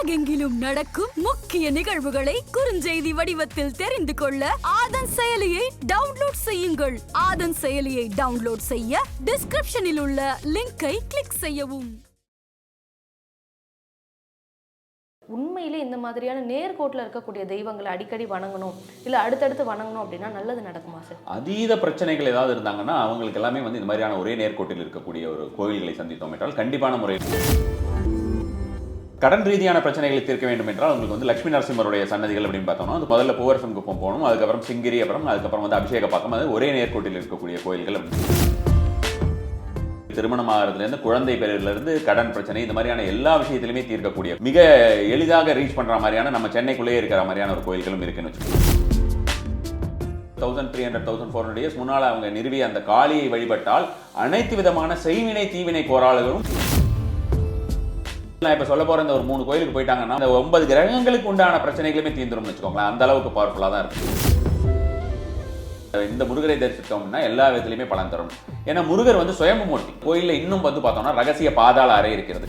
உலகெங்கிலும் நடக்கும் முக்கிய நிகழ்வுகளை குறுஞ்செய்தி வடிவத்தில் தெரிந்து கொள்ள ஆதன் செயலியை டவுன்லோட் செய்யுங்கள். ஆதன் செயலியை டவுன்லோட் செய்ய டிஸ்கிரிப்ஷனில் உள்ள லிங்கை கிளிக் செய்யவும். உண்மையிலே இந்த மாதிரியான நேர்கோட்டில் இருக்கக்கூடிய தெய்வங்களை அடிக்கடி வணங்கணும், இல்லை அடுத்தடுத்து வணங்கணும் அப்படின்னா நல்லது நடக்குமா சார்? அதீத பிரச்சனைகள் ஏதாவது இருந்தாங்கன்னா அவங்களுக்கு எல்லாமே வந்து இந்த மாதிரியான ஒரே நேர்கோட்டில் இருக்கக்கூடிய ஒரு கோயில்களை சந்தித்தோம் என்றால் கண்டிப்பான முறையில் கடன் ரீதியான பிரச்சனைகளை தீர்க்க வேண்டும் என்றால் உங்களுக்கு வந்து லட்சுமி நரசிம்மருடைய சன்னதிகள் அப்படின்னு பார்த்தோம்னா அது முதல்ல பூவரசன் குப்பம் போகணும், அதுக்கப்புறம் சிங்கிரி, அதுக்கப்புறம் வந்து அபிஷேக பாக்கம், அது ஒரே நேர்கோட்டில் இருக்கக்கூடிய கோயில்கள். திருமணமாகிறதுலேருந்து குழந்தை பேரிலிருந்து கடன் பிரச்சனை இந்த மாதிரியான எல்லா விஷயத்திலுமே தீர்க்கக்கூடிய மிக எளிதாக ரீச் பண்ற மாதிரியான நம்ம சென்னைக்குள்ளேயே இருக்கிற மாதிரியான ஒரு கோயில்களும் இருக்குன்னு வச்சுக்கோங்க. 1300 1400 இயர்ஸ் முன்னால் அவங்க நிறுவிய அந்த காளியை வழிபட்டால் அனைத்து விதமான செய்வினை தீவினை கோளாறுகளும் நான் இப்ப சொல்ல போற இந்த ஒரு 3 கோயிலுக்கு போயிட்டாங்கன்னா அந்த 9 கிரகங்களுக்கு உண்டான பிரச்சனைகளுமே தீர்ந்துரும்னு வச்சுக்கோங்களேன். அந்த அளவுக்கு பவர்ஃபுல்லா தான் இருக்கு. இந்த முருகரை தரிசித்தோம்னா எல்லா விதத்திலுமே பலன் தரும். ஏன்னா முருகர் வந்து சுயம்புமூர்த்தி. கோயில்ல இன்னும் வந்து பார்த்தோம்னா ரகசிய பாதாள அறை இருக்கிறது.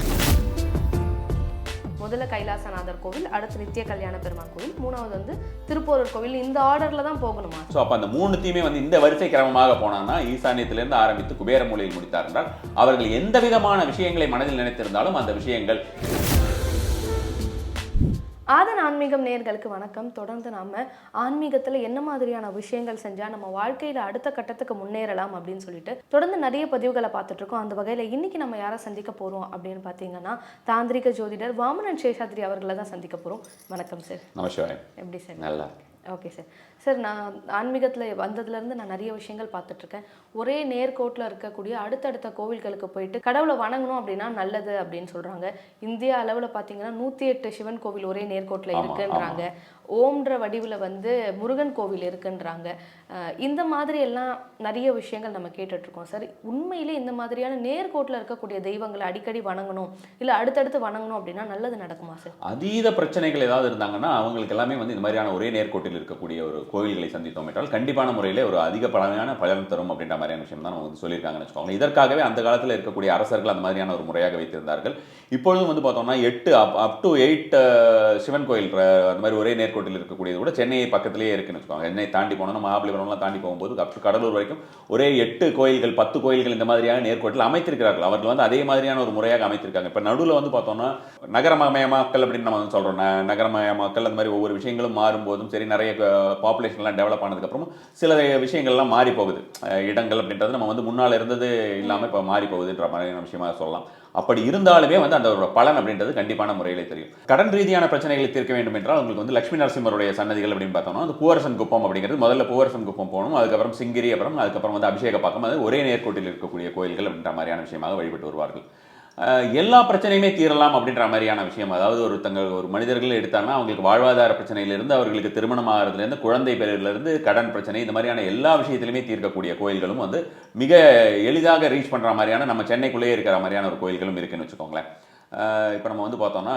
முதல்ல கைலாசநாதர் கோவில், அடுத்து நித்திய கல்யாண பெருமாள் கோவில், மூணாவது வந்து திருப்போரூர் கோவில். இந்த ஆர்டர்ல தான் போகணுமா? ஸோ அப்போ அந்த 3 வந்து இந்த வரிசை கிரமமாக போனான்னா ஈசானியத்திலிருந்து ஆரம்பித்து குபேர மூலையில் முடித்தார் என்றால் அவர்கள் எந்த விதமான விஷயங்களை மனதில் நினைத்திருந்தாலும் அந்த விஷயங்கள். ஆதன் ஆன்மீகம் நேயர்களுக்கு வணக்கம். தொடர்ந்து நாம ஆன்மீகத்துல என்ன மாதிரியான விஷயங்கள் செஞ்சா நம்ம வாழ்க்கையில அடுத்த கட்டத்துக்கு முன்னேறலாம் அப்படின்னு சொல்லிட்டு தொடர்ந்து நிறைய பதிவுகளை பார்த்துட்டு இருக்கோம். அந்த வகையில இன்னைக்கு நம்ம யாரை சந்திக்க போறோம் அப்படின்னு பாத்தீங்கன்னா தாந்திரிக ஜோதிடர் வாமனன் சேஷாத்ரி அவர்களை தான் சந்திக்க போறோம். வணக்கம் சார். நமஸ்காரம். எப்படி சார்? நல்லா. Okay sir. சார், நான் ஆன்மீகத்தில் வந்ததுலேருந்து நான் நிறைய விஷயங்கள் பார்த்துட்ருக்கேன். ஒரே நேர்கோட்டில் இருக்கக்கூடிய அடுத்தடுத்த கோவில்களுக்கு போயிட்டு கடவுளை வணங்கணும் அப்படின்னா நல்லது அப்படின்னு சொல்கிறாங்க. இந்தியா அளவில் பார்த்தீங்கன்னா 108 சிவன் கோவில் ஒரே நேர்கோட்டில் இருக்குன்றாங்க. ஓம்ன்ற வடிவில் வந்து முருகன் கோவில் இருக்குன்றாங்க. இந்த மாதிரி எல்லாம் நிறைய விஷயங்கள் நம்ம கேட்டுட்ருக்கோம் சார். உண்மையிலே இந்த மாதிரியான நேர்கோட்டில் இருக்கக்கூடிய தெய்வங்களை அடிக்கடி வணங்கணும், இல்லை அடுத்தடுத்து வணங்கணும் அப்படின்னா நல்லது நடக்குமா சார்? அதீத பிரச்சனைகள் ஏதாவது இருந்தாங்கன்னா அவங்களுக்கு எல்லாமே வந்து இந்த மாதிரியான ஒரே நேர்கோட்டில் இருக்கக்கூடிய ஒரு கோயில்களை சந்தித்தோம் என்றால் கண்டிப்பான முறையில் ஒரு அதிக பலமையான பலன் தரும் அப்படின்ற மாதிரியான விஷயம் தான் நம்ம வந்து சொல்லியிருக்காங்கன்னு வச்சுக்கோங்க. இதற்காகவே அந்த காலத்தில் இருக்கக்கூடிய அரசர்கள் அந்த மாதிரியான ஒரு முறையாக வைத்திருந்தார்கள். இப்பொழுதும் வந்து பார்த்தோம்னா 8 சிவன் கோயில் அந்த மாதிரி ஒரே நேர்கோட்டில் இருக்கக்கூடியது கூட சென்னை பக்கத்திலேயே இருக்குன்னு வச்சுக்கோங்க. சென்னை தாண்டி போனோம்னா மகாபலிபுரம்லாம் தாண்டி போகும்போது கடலூர் வரைக்கும் ஒரே 8 கோயில்கள் 10 கோயில்கள் இந்த மாதிரியான நேர்கோட்டில் அமைத்திருக்கிறார்கள். அவர்கள் வந்து அதே மாதிரியான ஒரு முறையாக அமைத்திருக்காங்க. இப்போ நடுவில் வந்து பார்த்தோம்னா நகரமயமாக்கல் அப்படின்னு நம்ம வந்து சொல்கிறோம். நகரமயமாக்கல் அந்த மாதிரி ஒவ்வொரு விஷயங்களும் மாறும்போதும் சரி, நிறைய பாப்புலேஷன்லாம் டெவலப் ஆனதுக்கப்புறம் சில விஷயங்கள்லாம் மாறி போகுது. இடங்கள் அப்படின்றது நம்ம வந்து முன்னால் இருந்தது இல்லாமல் இப்போ மாறி போகுதுன்ற மாதிரியான விஷயமாக சொல்லலாம். அப்படி இருந்தாலுமே வந்து அந்த ஒரு பலன் அப்படின்றது கண்டிப்பான முறையிலே தெரியும். கடன் ரீதியான பிரச்சனைகளை தீர்க்க வேண்டும் என்றால் உங்களுக்கு வந்து லட்சுமி நரசிம்மருடைய சன்னதிகள் அப்படின்னு பார்த்தோம்னா அது பூவரசன் குப்பம் அப்படிங்கிறது முதல்ல பூவரசன் குப்பம் போகணும், அதுக்கப்புறம் சிங்கிரி, அதுக்கப்புறம் வந்து அபிஷேக பாக்கம், அது ஒரே நேர்கோட்டில் இருக்கக்கூடிய கோயில்கள் அப்படின்ற மாதிரியான விஷயமாக வழிபட்டு வருவார்கள். எல்லா பிரச்சனையுமே தீரலாம் அப்படின்ற மாதிரியான விஷயம். அதாவது ஒரு மனிதர்கள் எடுத்தாங்கன்னா அவங்களுக்கு வாழ்வாதார பிரச்சனையிலிருந்து அவர்களுக்கு திருமணம் ஆகிறதுலேருந்து குழந்தை பேரிலிருந்து கடன் பிரச்சனை இந்த மாதிரியான எல்லா விஷயத்திலுமே தீர்க்கக்கூடிய கோயில்களும் வந்து மிக எளிதாக ரீச் பண்ற மாதிரியான நம்ம சென்னைக்குள்ளேயே இருக்கிற மாதிரியான ஒரு கோயில்களும் இருக்குன்னு வச்சுக்கோங்களேன். இப்போ நம்ம வந்து பார்த்தோம்னா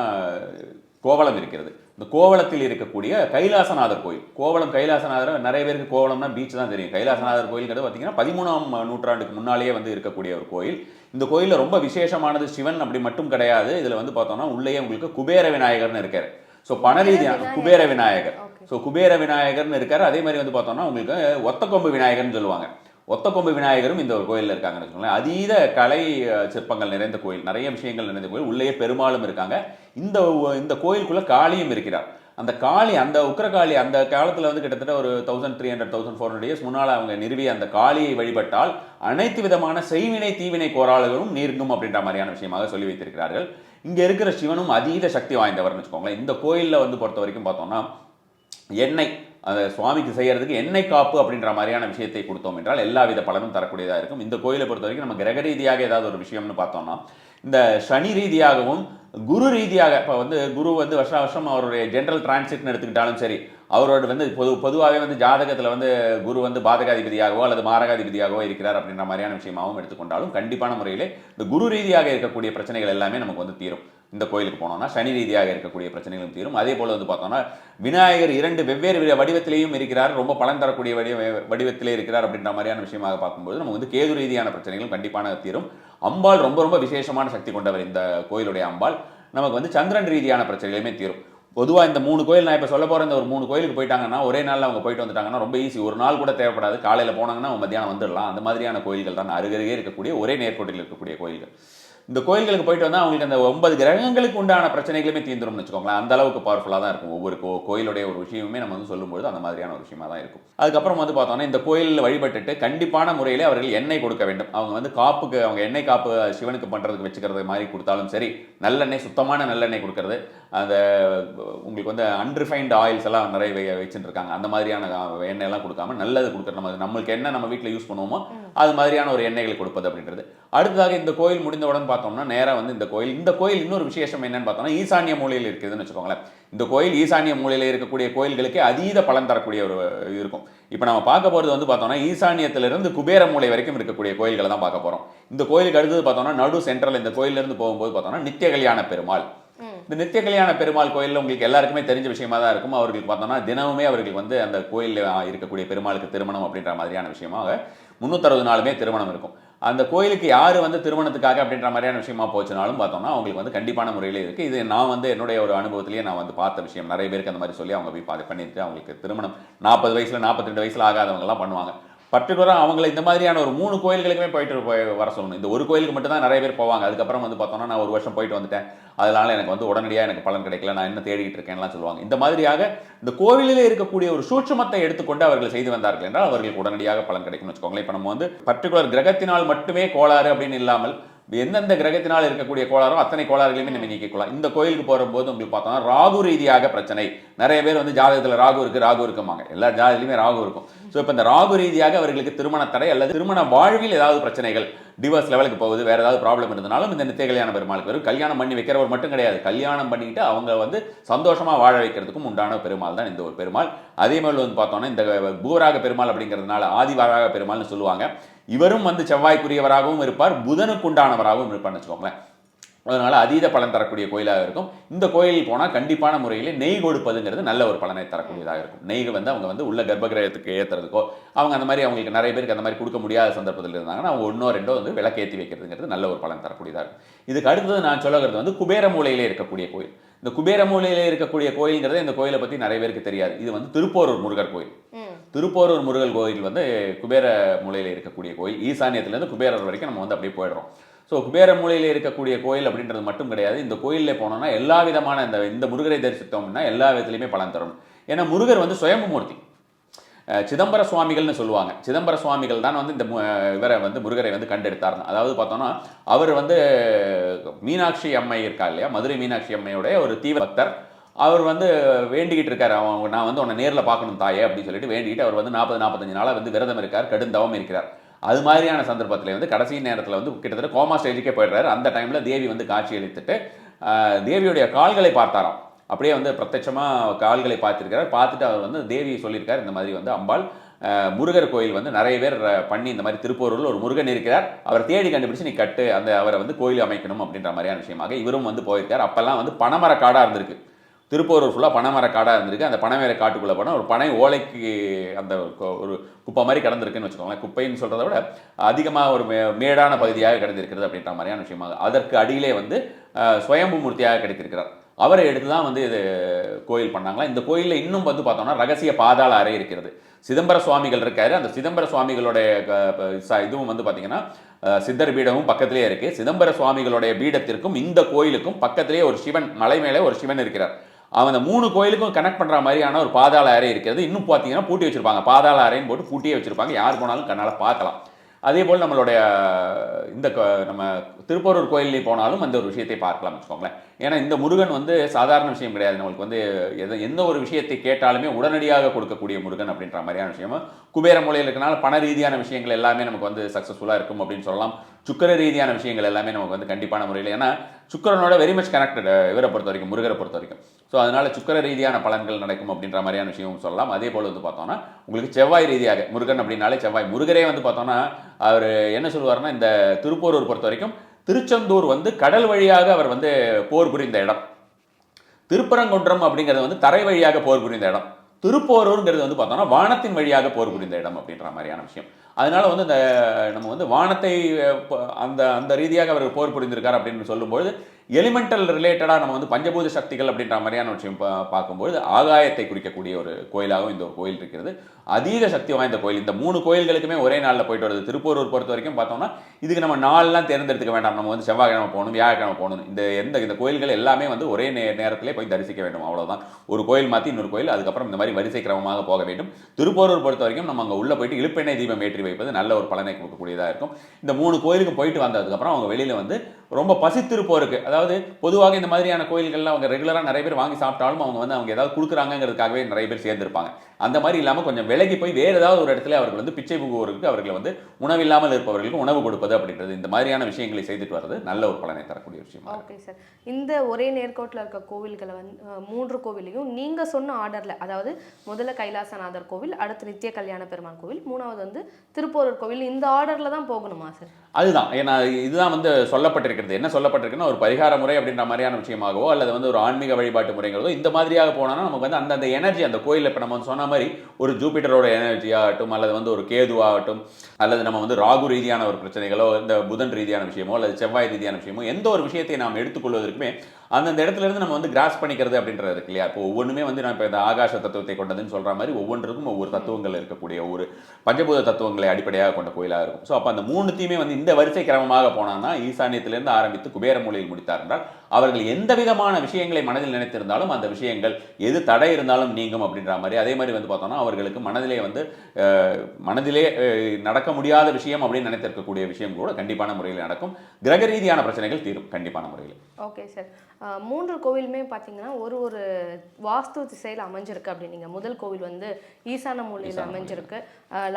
கோவளம் இருக்கிறது. இந்த கோவளத்தில் இருக்கக்கூடிய கைலாசநாதர் கோயில், கைலாசநாதர் நிறைய பேருக்கு கோவளம்னா பீச் தான் தெரியும். கைலாசநாதர் கோயில்ங்கிறது பார்த்தீங்கன்னா 13ஆம் நூற்றாண்டுக்கு முன்னாலேயே வந்து இருக்கக்கூடிய ஒரு கோயில். இந்த கோயிலில் ரொம்ப விசேஷமானது சிவன் அப்படி மட்டும் கிடையாது. இதில் வந்து பார்த்தோம்னா உள்ளே உங்களுக்கு குபேர விநாயகர்னு இருக்காரு. ஸோ பண ரீதியான குபேர விநாயகர். ஸோ குபேர விநாயகர்னு இருக்காரு. அதே மாதிரி வந்து பார்த்தோம்னா உங்களுக்கு ஒத்தக்கொம்பு விநாயகர்னு சொல்லுவாங்க. ஒத்தக்கொம்பு விநாயகரும் இந்த ஒரு கோயிலில் இருக்காங்கன்னு வச்சுக்கோங்களேன். அதீத கலை சிற்பங்கள் நிறைந்த கோயில், நிறைய விஷயங்கள் நிறைந்த கோயில். உள்ளேயே பெருமாளும் இருக்காங்க. இந்த கோயிலுக்குள்ள காளியும் இருக்கிறார். அந்த காளி, அந்த உக்கிரகாளி அந்த காலத்தில் வந்து கிட்டத்தட்ட ஒரு 1300 1400 இயர்ஸ் முன்னால் அவங்க நிறுவிய அந்த காளியை வழிபட்டால் அனைத்து விதமான செய்வினை தீவினை கோளாறுகளும் நீங்கும் அப்படின்ற மாதிரியான விஷயமாக சொல்லி வைத்திருக்கிறார்கள். இங்கே இருக்கிற சிவனும் அதீத சக்தி வாய்ந்தவர்னு வச்சுக்கோங்களேன். இந்த கோயிலில் வந்து பொறுத்த வரைக்கும் பார்த்தோம்னா எண்ணெய், அந்த சுவாமிக்கு செய்யறதுக்கு எண்ணெய் காப்பு அப்படின்ற மாதிரியான விஷயத்தை கொடுத்தோம் என்றால் எல்லா வித பலனும் தரக்கூடியதாக இருக்கும். இந்த கோயிலை பொறுத்த வரைக்கும் நம்ம கிரக ரீதியாக ஏதாவது ஒரு விஷயம்னு பார்த்தோம்னா இந்த சனி ரீதியாகவும் குரு ரீதியாக, இப்போ வந்து குரு வந்து வருஷம் அவருடைய ஜென்ரல் டிரான்சிட்னு எடுத்துக்கிட்டாலும் சரி, அவரோட வந்து பொதுவாகவே வந்து ஜாதகத்தில் வந்து குரு வந்து பாதகாதிபதியாகவோ அல்லது மாரகாதிபதியாகவோ இருக்கிறார் அப்படின்ற மாதிரியான விஷயமாகவும் எடுத்துக்கொண்டாலும் கண்டிப்பான முறையிலே இந்த குரு ரீதியாக இருக்கக்கூடிய பிரச்சனைகள் எல்லாமே நமக்கு வந்து தீரும். இந்த கோயிலுக்கு போனோம்னா சனி ரீதியாக இருக்கக்கூடிய பிரச்சனைகளும் தீரும். அதே போல் வந்து பார்த்தோம்னா விநாயகர் 2 வெவ்வேறு வடிவத்திலேயும் இருக்கிறார், ரொம்ப பலன் தரக்கூடிய வடிவத்திலே இருக்கிறார் அப்படின்ற மாதிரியான விஷயமாக பார்க்கும்போது நம்ம வந்து கேது ரீதியான பிரச்சனைகளும் கண்டிப்பான தீரும். அம்பாள் ரொம்ப விசேஷமான சக்தி கொண்டவர் இந்த கோயிலுடைய அம்பாள். நமக்கு வந்து சந்திரன் ரீதியான பிரச்சனைகளுமே தீரும். பொதுவாக இந்த 3 கோயில் நான் இப்போ சொல்ல போகிற இந்த ஒரு 3 கோயிலுக்கு போயிட்டாங்கன்னா ஒரே நாளில் அவங்க போயிட்டு வந்துட்டாங்கன்னா ரொம்ப ஈஸி. ஒரு நாள் கூட தேவைப்படாது. காலையில் போனாங்கன்னா அவங்க மத்தியானம் வந்துடலாம். அந்த மாதிரியான கோயில்கள் தான் அருகருகே இருக்கக்கூடிய ஒரே நேர்கோட்டில் இருக்கக்கூடிய கோயில்கள். இந்த கோயில்களுக்கு போயிட்டு வந்தால் அவங்களுக்கு அந்த 9 கிரகங்களுக்கு உண்டான பிரச்சனைகளுமே தீர்ந்துரும்னு வச்சுக்கோங்களேன். அந்த அளவுக்கு பவர்ஃபுல்லாக தான் இருக்கும். ஒவ்வொரு கோயிலுடைய ஒரு விஷயமே நம்ம வந்து சொல்லும்போது அந்த மாதிரியான ஒரு விஷயமா தான் இருக்கும். அதுக்கப்புறம் வந்து பார்த்தோம்னா இந்த கோயிலில் வழிபட்டுட்டு கண்டிப்பான முறையில் அவர்கள் எண்ணெய் கொடுக்க வேண்டும். அவங்க வந்து காப்புக்கு அவங்க எண்ணெய் காப்பு சிவனுக்கு பண்ணுறதுக்கு வச்சுக்கிறது மாதிரி கொடுத்தாலும் சரி, நல்லெண்ணெய் சுத்தமான நல்லெண்ணெய் கொடுக்கறது. அந்த உங்களுக்கு வந்து அன்ரிஃபைன்டு ஆயில்ஸ் எல்லாம் நிறைய வச்சுட்டு இருக்காங்க. அந்த மாதிரியான எண்ணெய் எல்லாம் கொடுக்காம நல்லது கொடுக்குறது. நம்மளுக்கு என்ன நம்ம வீட்டில் யூஸ் பண்ணுவோமோ அது மாதிரியான ஒரு எண்ணெய்கள் கொடுப்பது அப்படின்றது. அடுத்ததாக இந்த கோயில் முடிந்தவுடன் பார்த்தோம்னா நேராக வந்து இந்த கோயில் இன்னொரு விசேஷம் என்னன்னு பார்த்தோம்னா ஈசானிய மூலையில் இருக்குதுன்னு வச்சுக்கோங்களேன். இந்த கோயில் ஈசானிய மூலையில் இருக்கக்கூடிய கோயில்களுக்கு அதீத பலன் தரக்கூடிய ஒரு இருக்கும். இப்போ நம்ம பார்க்க போகிறது வந்து பார்த்தோம்னா ஈசானியத்திலிருந்து குபேர மூலை வரைக்கும் இருக்கக்கூடிய கோயில்களை தான் பார்க்க போகிறோம். இந்த கோயிலுக்கு அடுத்தது பார்த்தோம்னா நடு சென்ட்ரல் இந்த கோயிலிருந்து போகும்போது பார்த்தோம்னா நித்திய கல்யாண பெருமாள். இந்த நித்திய கல்யாண பெருமாள் கோயிலில் உங்களுக்கு எல்லாருக்குமே தெரிஞ்ச விஷயமா தான் இருக்கும். அவர்களுக்கு பார்த்தோம்னா தினமுமே அவர்களுக்கு வந்து அந்த கோயிலில் இருக்கக்கூடிய பெருமாளுக்கு திருமணம் அப்படின்ற மாதிரியான விஷயமாக 360 நாளுமே திருமணம் இருக்கும். அந்த கோயிலுக்கு யார் வந்து திருமணத்துக்காக அப்படின்ற மாதிரியான விஷயமா போச்சுனாலும் பார்த்தோம்னா அவங்களுக்கு வந்து கண்டிப்பான முறையில் இருக்குது. இது நான் வந்து என்னுடைய ஒரு அனுபவத்திலேயே நான் வந்து பார்த்த விஷயம். நிறைய பேருக்கு அந்த மாதிரி சொல்லி அவங்க போய் பண்ணிட்டு அவங்களுக்கு திருமணம் 40 வயசில் 42 வயசில் ஆகாதவங்கலாம் பண்ணுவாங்க. பர்டிகுலராக அவங்கள இந்த மாதிரியான ஒரு 3 கோயில்களுக்குமே போய் வர சொல்லணும். இந்த ஒரு கோயிலுக்கு மட்டும் தான் நிறைய பேர் போவாங்க. அதுக்கப்புறம் வந்து பார்த்தோம்னா நான் ஒரு வருஷம் போயிட்டு வந்துட்டேன், அதனால எனக்கு வந்து உடனடியாக எனக்கு பலன் கிடைக்கல, நான் என்ன தேடிட்டு இருக்கேன்லாம் சொல்லுவாங்க. இந்த மாதிரியாக இந்த கோவிலிலே இருக்கக்கூடிய ஒரு சூட்சுமத்தை எடுத்துக்கொண்டு அவர்கள் செய்து வந்தார்கள் என்றால் அவர்களுக்கு உடனடியாக பலன் கிடைக்கும்னு வச்சுக்கோங்களேன். இப்போ நம்ம வந்து பர்டிகுலர் கிரகத்தினால் மட்டுமே கோளாறு அப்படின்னு இல்லாமல் எந்தெந்த கிரகத்தினால் இருக்கக்கூடிய கோளாறோ அத்தனை கோளாறுகளையுமே நம்ம நீக்கிக்கலாம். இந்த கோயிலுக்கு போகும்போது உங்களுக்கு பார்த்தோம்னா ராகு ரீதியாக பிரச்சனை. நிறைய பேர் வந்து ஜாதகத்தில் ராகு இருக்குமாங்க. எல்லா ஜாதகத்திலுமே ராகு இருக்கும். ஸோ இப்போ இந்த ராகு ரீதியாக அவர்களுக்கு திருமண தடை அல்லது திருமண வாழ்வில் ஏதாவது பிரச்சனைகள், டிவோர்ஸ் லெவலுக்கு போகுது, வேற ஏதாவது ப்ராப்ளம் இருந்தாலும் இந்த நித்திய கல்யாண பெருமாளுக்கு வரும். கல்யாணம் பண்ணி வைக்கிறவர் மட்டும் கிடையாது, கல்யாணம் பண்ணிக்கிட்டு அவங்க வந்து சந்தோஷமா வாழ வைக்கிறதுக்கும் உண்டான பெருமாள் தான் இந்த ஒரு பெருமாள். அதே மாதிரி வந்து பார்த்தோம்னா இந்த பூராக பெருமாள் அப்படிங்கிறதுனால ஆதிவாராக பெருமாள்னு சொல்லுவாங்க. இவரும் வந்து செவ்வாய்க்குரியவராகவும் இருப்பார், புதனுக்கு உண்டானவராகவும் இருப்பார்னு வச்சுக்கோங்களேன். அதனால அதீத பலன் தரக்கூடிய கோயிலாக இருக்கும். இந்த கோயிலில் போனால் கண்டிப்பான முறையில் நெய் கொடுப்பதுங்கிறது நல்ல ஒரு பலனை தரக்கூடியதாக இருக்கும். நெய் வந்து அவங்க வந்து உள்ள கர்ப்பகிரகத்துக்கு ஏற்றுறதுக்கோ அவங்க அந்த மாதிரி அவங்களுக்கு நிறைய பேருக்கு அந்த மாதிரி கொடுக்க முடியாத சந்தர்ப்பத்தில் இருந்தாங்கன்னா அவங்க 1-2 வந்து விளக்கேற்றி வைக்கிறதுங்கிறது நல்ல ஒரு பலன் தரக்கூடியதாக இருக்கும். இதுக்கு அடுத்தது நான் சொல்லுறது வந்து குபேர மூலையிலே இருக்கக்கூடிய கோயில். இந்த குபேர மூலையிலே இருக்கக்கூடிய கோயில்ங்கிறது இந்த கோயிலை பற்றி நிறைய பேருக்கு தெரியாது. இது வந்து திருப்போரூர் முருகர் கோயில். திருப்போரூர் முருகல் கோயில் வந்து குபேர மூலையில் இருக்கக்கூடிய கோயில். ஈசானியத்திலேருந்து குபேரர் வரைக்கும் நம்ம வந்து அப்படியே போயிடுறோம். ஸோ குபேர மூலையில் இருக்கக்கூடிய கோயில் அப்படின்றது மட்டும் கிடையாது. இந்த கோயிலில் போனோம்னா எல்லா விதமான இந்த முருகரை தரிசித்தோம்னா எல்லா விதத்துலையுமே பலன் தரும். ஏன்னா முருகர் வந்து சுயம்புமூர்த்தி. சிதம்பர சுவாமிகள்னு சொல்லுவாங்க. சிதம்பர சுவாமிகள் தான் வந்து இந்த இவரை வந்து முருகரை வந்து கண்டெடுத்தார். அதாவது பார்த்தோம்னா அவர் வந்து மீனாட்சி அம்மை இருக்கா இல்லையா, மதுரை மீனாட்சி அம்மையோடைய ஒரு தீவிர பக்தர். அவர் வந்து வேண்டிக்கிட்டு இருக்காரு, நான் வந்து உன்னை நேரில் பார்க்கணும் தாயே அப்படின்னு சொல்லிட்டு வேண்டிக்கிட்டு அவர் வந்து 40-45 நாளாக வந்து விரதம் இருக்கார், கடுந்தவம் இருக்கிறார். அது மாதிரியான சந்தர்ப்பத்தில் வந்து கடைசி நேரத்தில் வந்து கிட்டத்தட்ட கோமா ஸ்டேஜுக்கே போயிடுறாரு. அந்த டைமில் தேவி வந்து காட்சி அளித்துட்டு தேவியுடைய கால்களை பார்த்தாராம். அப்படியே வந்து பிரத்யட்சமாக கால்களை பார்த்துருக்கிறார். பார்த்துட்டு அவர் வந்து தேவி சொல்லியிருக்கார், இந்த மாதிரி வந்து அம்பாள் முருகர் கோயில் வந்து நிறைய பேர் பண்ணி இந்த மாதிரி திருப்பூரில் ஒரு முருகன் இருக்கிறார், அவர் தேடி கண்டுபிடிச்சு நீ கட்டு அவரை வந்து கோயில் அமைக்கணும் அப்படின்ற மாதிரியான விஷயமாக இவரும் வந்து போயிருக்கார். அப்போல்லாம் வந்து பனைமர காடாக இருந்திருக்கு. திருப்பூரூர் ஃபுல்லாக பனைமர காடாக இருந்திருக்கு. அந்த பனைமர காட்டுக்குள்ளே போனால் ஒரு பனை ஓலைக்கு அந்த ஒரு குப்பை மாதிரி கிடந்திருக்குன்னு வச்சுக்கோங்களேன். குப்பைன்னு சொல்கிறத விட அதிகமாக ஒரு மேடான பகுதியாக கிடந்திருக்கிறது அப்படின்ற மாதிரியான விஷயமாக அதற்கு அடியிலே வந்து சுயம்பு மூர்த்தியாக கிடைத்திருக்கிறார். அவரை எடுத்து தான் வந்து இது கோயில் பண்ணாங்களா. இந்த கோயிலில் இன்னும் வந்து பார்த்தோம்னா ரகசிய பாதாள அறை இருக்கிறது. சிதம்பர சுவாமிகள் இருக்காரு. அந்த சிதம்பர சுவாமிகளுடைய இதுவும் வந்து பார்த்தீங்கன்னா சித்தர் பீடமும் பக்கத்திலே இருக்குது. சிதம்பர சுவாமிகளுடைய பீடத்திற்கும் இந்த கோயிலுக்கும் பக்கத்திலே ஒரு சிவன், மலை மேலே ஒரு சிவன் இருக்கிறார். அவன் அந்த 3 கோயிலுக்கும் கனெக்ட் பண்ணுற மாதிரியான ஒரு பாதாள அறை இருக்கிறது. இன்னும் பார்த்தீங்கன்னா பூட்டி வச்சிருப்பாங்க. பாதாள அறைன்னு போட்டு பூட்டியே வச்சிருப்பாங்க. யார் போனாலும் கண்ணால் பார்க்கலாம். அதே போல் நம்மளுடைய இந்த நம்ம திருப்போரூர் கோயிலே போனாலும் அந்த ஒரு விஷயத்தை பார்க்கலாம் வச்சுக்கோங்களேன். ஏன்னா இந்த முருகன் வந்து சாதாரண விஷயம் கிடையாது. நம்மளுக்கு வந்து எந்த ஒரு விஷயத்தை கேட்டாலுமே உடனடியாக கொடுக்கக்கூடிய முருகன் அப்படின்ற மாதிரியான விஷயமா குபேர மூலையில் இருக்கனால பண ரீதியான விஷயங்கள் எல்லாமே நமக்கு வந்து சக்ஸஸ்ஃபுல்லாக இருக்கும் அப்படின்னு சொல்லலாம். சுக்கர ரீதியான விஷயங்கள் எல்லாமே நமக்கு வந்து கண்டிப்பான முறையில், ஏன்னா சுக்கரனோட வெரி மச் கனெக்டட் இவரை பொறுத்த வரைக்கும், முருகரை பொறுத்த வரைக்கும். ஸோ அதனால சுக்கர ரீதியான பலன்கள் நடக்கும் அப்படின்ற மாதிரியான விஷயமும் சொல்லலாம். அதே போல் வந்து பார்த்தோம்னா உங்களுக்கு செவ்வாய் ரீதியாக முருகன் அப்படின்னாலே செவ்வாய், முருகரே வந்து பார்த்தோம்னா அவர் என்ன சொல்லுவார்னா இந்த திருப்போரூர் பொறுத்த வரைக்கும் திருச்செந்தூர் வந்து கடல் வழியாக அவர் வந்து போர் புரிந்த இடம், திருப்பரங்குன்றம் அப்படிங்கிறது வந்து தரை வழியாக போர் புரிந்த இடம், திருப்போரூர்ங்கிறது வந்து பார்த்தோம்னா வானத்தின் வழியாக போர் புரிந்த இடம் அப்படின்ற மாதிரியான விஷயம். அதனால வந்து இந்த நம்ம வந்து வானத்தை அந்த அந்த ரீதியாக அவர் போர் புரிந்திருக்கார் அப்படின்னு சொல்லும்போது எலிமெண்டல் ரிலேட்டடாக நம்ம வந்து பஞ்சபூத சக்திகள் அப்படின்ற மாதிரியான விஷயம் பார்க்கும்போது ஆகாயத்தை குறிக்கக்கூடிய ஒரு கோயிலாகவும் இந்த ஒரு கோயில் இருக்கிறது. அதீத சக்தி வாய்ந்த கோயில். இந்த 3 கோயில்களுக்குமே ஒரே நாளில் போயிட்டு வருது. திருப்பூரூர் பொறுத்த வரைக்கும் பார்த்தோம்னா இதுக்கு நம்ம நாள்லாம் தேர்ந்தெடுத்துக்க வேண்டாம். நம்ம வந்து செவ்வாய்க்கிழமை போகணும், வியாழக்கிழமை போகணும். இந்த கோயில்கள் எல்லாமே வந்து ஒரே நேரத்திலே போய் தரிசிக்க வேண்டும், அவ்வளோதான். ஒரு கோயில் மாற்றி இன்னொரு கோயில், அதுக்கப்புறம் இந்த மாதிரி வரிசை கிரமமாக போக வேண்டும். திருப்பூரூர் பொறுத்த வரைக்கும் நம்ம அங்கே உள்ள போயிட்டு இழுப்பெண்ணெய் தீபம் ஏற்றி வைப்பது நல்ல ஒரு பலனை கொடுக்கக்கூடியதாக இருக்கும். இந்த 3 கோயிலுக்கு போயிட்டு வந்ததுக்கப்புறம் அவங்க வெளியில் வந்து ரொம்ப பசித்திருப்போருக்கு, அதாவது பொதுவாக இந்த மாதிரியான கோயில்கள்லாம் அவங்க ரெகுலராக நிறைய பேர் வாங்கி சாப்பிட்டாலும் அவங்க ஏதாவது கொடுக்குறாங்கிறதுக்காகவே நிறைய பேர் சேர்ந்திருப்பாங்க. அந்த மாதிரி இல்லாமல் கொஞ்சம் விலகி போய் வேறு ஏதாவது ஒரு இடத்துல அவர்கள் வந்து பிச்சை புகுவோருக்கு அவர்கள் வந்து உணவில்லாமல் இருப்பவர்களுக்கு உணவு கொடுப்பது அப்படின்றது, இந்த மாதிரியான விஷயங்களை செய்துட்டு வர்றது நல்ல ஒரு பலனை தரக்கூடிய விஷயம். ஓகே சார், இந்த ஒரே நேர்கோட்டில் இருக்க கோவில்களை வந்து 3 கோவிலையும் நீங்கள் சொன்ன ஆர்டரில், அதாவது முதல்ல கைலாசநாதர் கோவில், அடுத்து நித்திய கல்யாண பெருமாள் கோவில், 3வது வந்து திருப்போரூர் கோவில், இந்த ஆர்டரில் தான் போகணுமா சார்? அதுதான், ஏன்னா இதுதான் வந்து சொல்லப்பட்டிருக்கிறது. என்ன சொல்லப்பட்டிருக்குன்னா, ஒரு பரிகார முறை அப்படின்ற மாதிரியான விஷயமாகவோ அல்லது வந்து ஒரு ஆன்மீக வழிபாட்டு முறைகளோ இந்த மாதிரியாக போனோம்னா நமக்கு வந்து அந்தந்த எனர்ஜி அந்த கோயிலில் இப்போ நம்ம சொன்ன மாதிரி ஒரு ஜூபிட்டரோட எனர்ஜி ஆகட்டும், அல்லது வந்து ஒரு கேது ஆகட்டும், அல்லது நம்ம வந்து ராகு ரீதியான ஒரு பிரச்சனைகளோ, இந்த புதன் ரீதியான விஷயமோ அல்லது செவ்வாய் ரீதியான விஷயமோ, எந்த ஒரு விஷயத்தை நாம் எடுத்துக்கொள்வதற்குமே அந்தந்த இடத்துல இருந்து நம்ம வந்து கிராஸ் பண்ணிக்கிறது அப்படின்றது இருக்கு இல்லையா. இப்போ ஒவ்வொன்றுமே வந்து நான் இப்போ இந்த ஆகாச தத்துவத்தை கொண்டதுன்னு சொல்கிற மாதிரி ஒவ்வொன்றுக்கும் ஒவ்வொரு தத்துவங்கள் இருக்கக்கூடிய ஒரு பஞ்சபூத தத்துவங்களை அடிப்படையாக கொண்ட கோயிலாக இருக்கும். ஸோ அப்போ அந்த 3த்தையுமே வந்து இந்த வரிசை கிரமமாக போனான்னா ஈசானியத்திலிருந்து ஆரம்பித்து குபேர மூலையில் முடித்தார் என்றால் அவர்கள் எந்த விதமான விஷயங்களை மனதில் நினைத்திருந்தாலும் அந்த விஷயங்கள் எது தடை இருந்தாலும் நீங்கும் அப்படின்ற மாதிரி. அதே மாதிரி வந்து பார்த்தோம்னா அவர்களுக்கு மனதிலே நடக்க முடியாத விஷயம் அப்படின்னு நினைத்திருக்கக்கூடிய விஷயம் கூட கண்டிப்பான முறையில் நடக்கும். கிரக ரீதியான பிரச்சனைகள் தீரும் கண்டிப்பான முறையில். ஓகே சார், 3 கோவிலுமே பார்த்தீங்கன்னா ஒரு வாஸ்து திசையில் அமைஞ்சிருக்கு அப்படின்னீங்க. முதல் கோவில் வந்து ஈசான மூலையில் அமைஞ்சிருக்கு,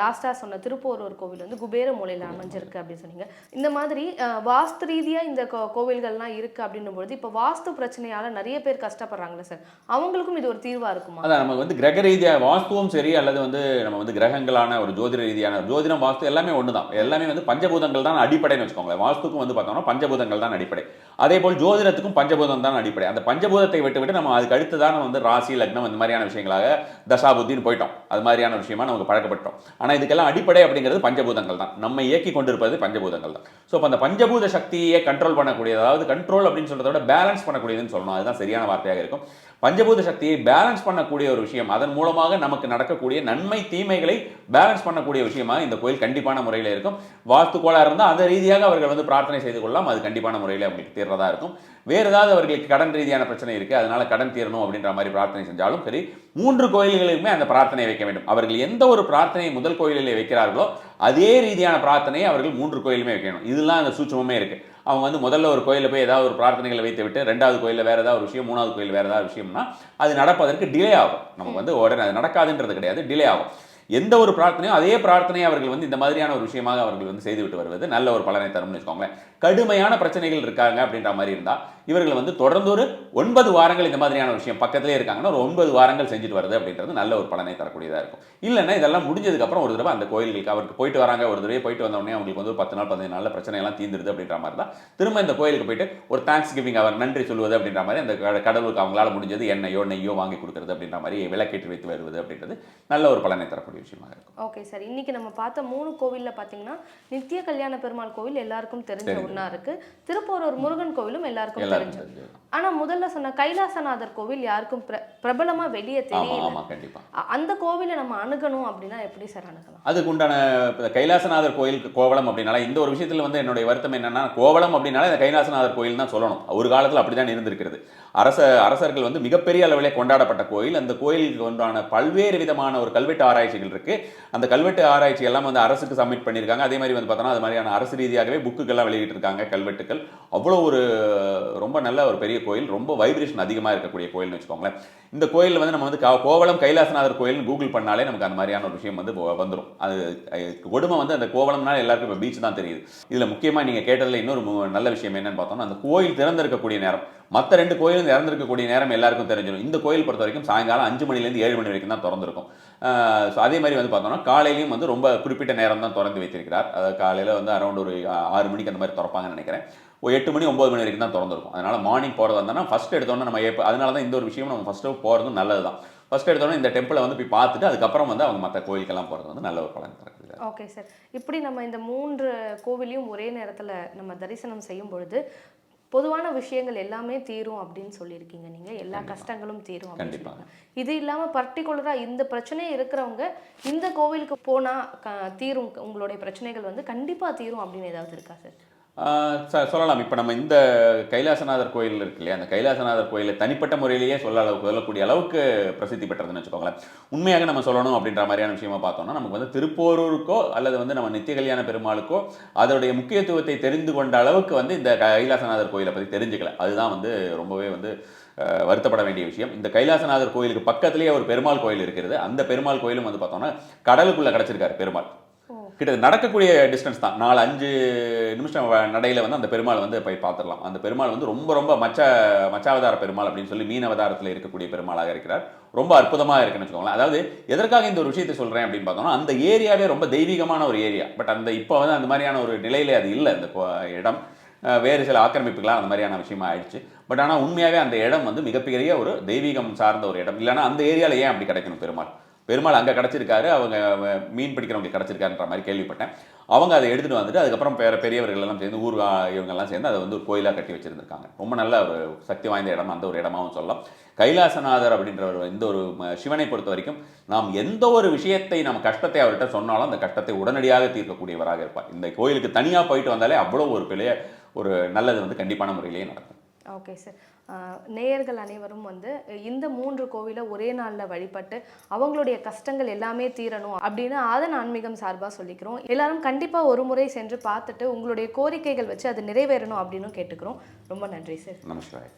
லாஸ்ட்டாக சொன்ன திருப்போரூர் கோவில் வந்து குபேர மூலையில் அமைஞ்சிருக்கு அப்படின்னு சொன்னீங்க. இந்த மாதிரி வாஸ்து ரீதியாக இந்த கோவில்கள்லாம் இருக்குது அப்படின்னும் பொழுது இப்போ வாஸ்து பிரச்சனையால் நிறைய பேர் கஷ்டப்படுறாங்களே சார், அவங்களுக்கும் இது ஒரு தீர்வாக இருக்குமா? அதான் நம்ம வந்து கிரக ரீதியாக வாஸ்துவும் சரி, அல்லது வந்து நம்ம வந்து கிரகங்களான ஒரு ஜோதிட ரீதியான ஜோதிடம் வாஸ்து எல்லாமே ஒன்று தான். எல்லாமே வந்து பஞ்சபூதங்கள் தான் அடிப்படைன்னு வச்சுக்கோங்களேன். வாஸ்துக்கும் வந்து பார்த்தோம்னா பஞ்சபூதங்கள் தான் அடிப்படை. அதே போல் ஜோதிடத்துக்கும் பஞ்சபூதம் தான் அடிப்படை. அந்த பஞ்சபூதத்தை விட்டு நம்ம அதுக்கு அடுத்து தான் வந்து ராசி லக்னம் இந்த மாதிரியான விஷயங்களாக தசாபுத்தின்னு போயிட்டோம். அது மாதிரியான விஷயமா நமக்கு பழக்கப்பட்டோம். ஆனால் இதுக்கெல்லாம் அடிப்படை அப்படிங்கிறது பஞ்சபூதங்கள் தான். நம்ம இயக்கி கொண்டிருப்பது பஞ்சபூதங்கள் தான். ஸோ அப்போ அந்த பஞ்சபூத சக்தியை கண்ட்ரோல் பண்ணக்கூடியது, அதாவது கண்ட்ரோல் அப்படின்னு சொல்றதை விட பேலன்ஸ் பண்ணக்கூடியதுன்னு சொல்லணும், அதுதான் சரியான வார்த்தையாக இருக்கும். பஞ்சபூத சக்தியை பேலன்ஸ் பண்ணக்கூடிய ஒரு விஷயம், அதன் மூலமாக நமக்கு நடக்கக்கூடிய நன்மை தீமைகளை பேலன்ஸ் பண்ணக்கூடிய விஷயமாக இந்த கோயில் கண்டிப்பான முறையில் இருக்கும். வாஸ்து கோளாறு இருந்தால் அந்த ரீதியாக அவர்கள் வந்து பிரார்த்தனை செய்து கொள்ளலாம், அது கண்டிப்பான முறையில் அவங்களுக்கு தீர்றதா இருக்கும். வேறு ஏதாவது அவர்களுக்கு கடன் ரீதியான பிரச்சனை இருக்குது, அதனால கடன் தீரணும் அப்படின்ற மாதிரி பிரார்த்தனை செஞ்சாலும் சரி, 3 கோயில்களுக்குமே அந்த பிரார்த்தனையை வைக்க வேண்டும். அவர்கள் எந்த ஒரு பிரார்த்தனையை முதல் கோயிலில் வைக்கிறார்களோ அதே ரீதியான பிரார்த்தனையை அவர்கள் 3 கோயிலுமே வைக்கணும். இதெல்லாம் அந்த சூட்சமே இருக்கு. அவங்க வந்து முதல்ல ஒரு கோயிலில் போய் ஏதாவது ஒரு பிரார்த்தனைகளை வைத்து விட்டு 2வது கோயிலில் வேறு ஏதாவது ஒரு விஷயம், 3வது கோயில் வேறு ஏதாவது விஷயம்னா அது நடப்பதற்கு டிலே ஆகும். நமக்கு வந்து உடனே அது நடக்காதுன்றது கிடையாது, டிலே ஆகும். எந்த ஒரு பிரார்த்தனையும் அதே பிரார்த்தனையை அவர்கள் வந்து இந்த மாதிரியான ஒரு விஷயமாக அவர்கள் வந்து செய்துவிட்டு வருவது நல்ல ஒரு பலனை தரும்னு வச்சுக்கோங்களேன். கடுமையான பிரச்சனைகள் இருக்காங்க அப்படின்ற மாதிரி இருந்தால் இவர்கள் வந்து தொடர்ந்து ஒரு 9 வாரங்கள் இந்த மாதிரியான விஷயம் பக்கத்திலே இருக்காங்கன்னா ஒரு 9 வாரங்கள் செஞ்சுட்டு வருது அப்படின்றது நல்ல ஒரு பலனை தரக்கூடியதாக இருக்கும். இல்லைன்னா இதெல்லாம் முடிஞ்சதுக்கப்புறம் ஒரு தடவை அந்த கோயில்களுக்கு அவருக்கு போயிட்டு வராங்க, ஒரு தடவை போயிட்டு வந்தோடனே அவங்களுக்கு வந்து 10 நாள் 15 நாளில் பிரச்சனை எல்லாம் தீர்ந்துருது அப்படின்ற மாதிரி தான் திரும்ப இந்த கோயிலுக்கு போயிட்டு ஒரு தேங்க்ஸ் கிவிங் அவர் நன்றி சொல்வது அப்படின்ற மாதிரி அந்த கடவுளுக்கு அவங்களால முடிஞ்சது எண்ணெயோ நெய்யோ வாங்கி கொடுக்குறது அப்படின்ற மாதிரி விளக்கேற்றி வைத்து வருவது அப்படின்றது நல்ல ஒரு பலனை தரக்கூடிய விஷயமாக இருக்கும். ஓகே சார், இன்னைக்கு நம்ம பார்த்த 3 கோவிலில் பார்த்தீங்கன்னா நித்திய கல்யாண பெருமாள் கோவில் எல்லாருக்கும் தெரிஞ்ச ஒன்றா இருக்கு, திருப்போரூர் முருகன் கோவிலும் எல்லாருக்கும் தெரிஞ்சது. ஆனா முதல்ல சொன்ன கைலாசநாதர் கோவில் யாருக்கும் பிரபலமா வெளியே தெரியல. அந்த கோவிலை நம்ம அணுகணும் அப்படின்னா எப்படி சார் அணுகலாம்? அதுக்கு உண்டான கைலாசநாதர் கோயிலுக்கு கோவளம் அப்படின்னால இந்த ஒரு விஷயத்துல வந்து என்னுடைய வருத்தம் என்னன்னா, கோவளம் அப்படின்னால இந்த கைலாசநாதர் கோயில் தான் சொல்லணும். ஒரு காலத்தில் அப்படிதான் இருந்திருக்கிறது. அரசர்கள் வந்து மிகப்பெரிய அளவிலே கொண்டாடப்பட்ட கோயில். அந்த கோயிலுக்கு உண்டான பல்வேறு விதமான ஒரு கல்வெட்டு ஆராய்ச்சிகள் இருக்கு. அந்த கல்வெட்டு ஆராய்ச்சி எல்லாம் வந்து அரசுக்கு சப்மிட் பண்ணியிருக்காங்க. அதே மாதிரி வந்து பார்த்தோன்னா அது மாதிரியான அரசு ரீதியாகவே புக்குகள்லாம் வெளியிட்டு இருக்காங்க. கல்வெட்டுகள் அவ்வளோ ஒரு ரொம்ப நல்ல ஒரு பெரிய கோயில், ரொம்ப வைப்ரேஷன் அதிகமாக இருக்கக்கூடிய கோயில்னு வச்சுக்கோங்களேன். இந்த கோயிலில் வந்து நம்ம வந்து கோவளம் கைலாசநாதர் கோயில்னு கூகுள் பண்ணாலே நமக்கு அந்த மாதிரியான ஒரு விஷயம் வந்து வந்துடும். அது கொடுமை வந்து அந்த கோவளம்னால எல்லாருக்கும் இப்போ பீச் தான் தெரியுது. இதில் முக்கியமாக நீங்கள் கேட்டதில் இன்னொரு நல்ல விஷயம் என்னன்னு பார்த்தோம்னா, அந்த கோயில் திறந்திருக்கக்கூடிய நேரம், மற்ற 2 கோயிலும் இறந்திருக்கக்கூடிய நேரம் எல்லாருக்கும் தெரிஞ்சிடும். இந்த கோயில் பொறுத்த வரைக்கும் சாயங்காலம் 5 மணிலேருந்து 7 மணி வரைக்கும் தான் திறந்திருக்கும். ஸோ அதே மாதிரி வந்து பார்த்தோம்னா காலையிலையும் வந்து ரொம்ப குறிப்பிட்ட நேரம் தான் திறந்து வைத்திருக்கிறார். அதாவது காலையில் வந்து அரௌண்ட் ஒரு 6 மணிக்கு அந்த மாதிரி திறப்பாங்கன்னு நினைக்கிறேன். ஒரு 8 மணி 9 மணி வரைக்கும் தான் திறந்துருக்கும். அதனால் மார்னிங் போகிறது வந்தோம்னா ஃபஸ்ட்டு எடுத்தோன்னா நம்ம அதனால தான் இந்த ஒரு விஷயம் நம்ம ஃபஸ்ட்டு போகிறதும் நல்லது தான். ஃபர்ஸ்ட் எடுத்தோன்னே இந்த டெம்பிளை வந்து போய் பார்த்துட்டு அதுக்கப்புறம் வந்து அவங்க மற்ற கோயிலுக்கெல்லாம் போகிறது வந்து நல்ல ஒரு பலன் தரக்கூடிய. ஓகே சார், இப்படி நம்ம இந்த 3 கோவிலையும் ஒரே நேரத்தில் நம்ம தரிசனம் செய்யும் பொழுது பொதுவான விஷயங்கள் எல்லாமே தீரும் அப்படின்னு சொல்லியிருக்கீங்க நீங்க, எல்லா கஷ்டங்களும் தீரும் அப்படின்னு சொல்லுவாங்க. இது இல்லாம பர்டிகுலரா இந்த பிரச்சனையே இருக்கிறவங்க இந்த கோவிலுக்கு போனா தீரும், உங்களுடைய பிரச்சனைகள் வந்து கண்டிப்பா தீரும் அப்படின்னு ஏதாவது இருக்கா சார்? சொல்லலாம். இப்போ நம்ம இந்த கைலாசநாதர் கோயில் இருக்கு இல்லையா, அந்த கைலாசநாதர் கோயிலை தனிப்பட்ட முறையிலேயே சொல்லக்கூடிய அளவுக்கு பிரசித்தி பெற்றதுன்னு வச்சுக்கோங்களேன். உண்மையாக நம்ம சொல்லணும் அப்படின்ற மாதிரியான விஷயமா பார்த்தோம்னா, நமக்கு வந்து திருப்போரூருக்கோ அல்லது வந்து நம்ம நித்திய கல்யாண பெருமாளுக்கோ அதோடைய முக்கியத்துவத்தை தெரிந்து கொண்ட அளவுக்கு வந்து இந்த கைலாசநாதர் கோயிலை பற்றி தெரிஞ்சுக்கல. அதுதான் வந்து ரொம்பவே வந்து வருத்தப்பட வேண்டிய விஷயம். இந்த கைலாசநாதர் கோயிலுக்கு பக்கத்திலேயே ஒரு பெருமாள் கோயில் இருக்கிறது. அந்த பெருமாள் கோயிலும் வந்து பார்த்தோம்னா கடலுக்குள்ள கிடச்சிருக்காரு பெருமாள். கிட்ட நடக்கக்கூடிய டிஸ்டன்ஸ் தான், 4-5 நிமிஷம் நடையில் வந்து அந்த பெருமாள் வந்து போய் பார்த்துடலாம். அந்த பெருமாள் வந்து ரொம்ப ரொம்ப மச்சாவதார பெருமாள் அப்படின்னு சொல்லி மீன் அவதாரத்தில் இருக்கக்கூடிய பெருமாளாக இருக்கிறார். ரொம்ப அற்புதமாக இருக்குன்னு வச்சுக்கோங்களேன். அதாவது எதற்காக இந்த ஒரு விஷயத்தை சொல்கிறேன் அப்படின்னு பார்த்தோம்னா, அந்த ஏரியாவே ரொம்ப தெய்வீகமான ஒரு ஏரியா. பட் அந்த இப்போ வந்து அந்த மாதிரியான ஒரு நிலையிலே அது இல்லை. அந்த இடம் வேறு சில ஆக்கிரமிப்புகளாக அந்த மாதிரியான விஷயமா ஆயிடுச்சு. பட் ஆனால் உண்மையாகவே அந்த இடம் வந்து மிகப்பெரிய ஒரு தெய்வீகம் சார்ந்த ஒரு இடம். இல்லைன்னா அந்த ஏரியாவில் ஏன் அப்படி கிடைக்கணும் பெருமாள் அங்கே கிடச்சிருக்காரு, அவங்க மீன் பிடிக்கிறவங்களுக்கு கிடச்சிருக்காருன்ற மாதிரி கேள்விப்பட்டேன். அவங்க அதை எடுத்துகிட்டு வந்துட்டு அதுக்கப்புறம் பெரியவர்கள் எல்லாம் சேர்ந்து இவங்கெல்லாம் சேர்ந்து அதை வந்து ஒரு கோயிலாக கட்டி வச்சுருந்துருக்காங்க. ரொம்ப நல்ல ஒரு சக்தி வாய்ந்த இடம், அந்த ஒரு இடமாகவும் சொல்லலாம். கைலாசநாதர் அப்படின்ற இந்த ஒரு சிவனை பொறுத்த வரைக்கும் நாம் எந்த ஒரு விஷயத்தை நம்ம கஷ்டத்தை அவர்கிட்ட சொன்னாலும் அந்த கஷ்டத்தை உடனடியாக தீர்க்கக்கூடியவராக இருப்பார். இந்த கோயிலுக்கு தனியாக போயிட்டு வந்தாலே அவ்வளோ ஒரு பெரிய ஒரு நல்லது வந்து கண்டிப்பான முறையிலேயே நடக்கும். ஓகே சார், நேயர்கள் அனைவரும் வந்து இந்த 3 கோவிலை ஒரே நாளில் வழிபட்டு அவங்களுடைய கஷ்டங்கள் எல்லாமே தீரணும் அப்படின்னு ஆதன் ஆன்மீகம் சார்பாக சொல்லிக்கிறோம். எல்லாரும் கண்டிப்பாக ஒரு முறை சென்று பார்த்துட்டு உங்களுடைய கோரிக்கைகள் வச்சு அது நிறைவேறணும் அப்படின்னு கேட்டுக்கிறோம். ரொம்ப நன்றி சார். நமஸ்காரம்.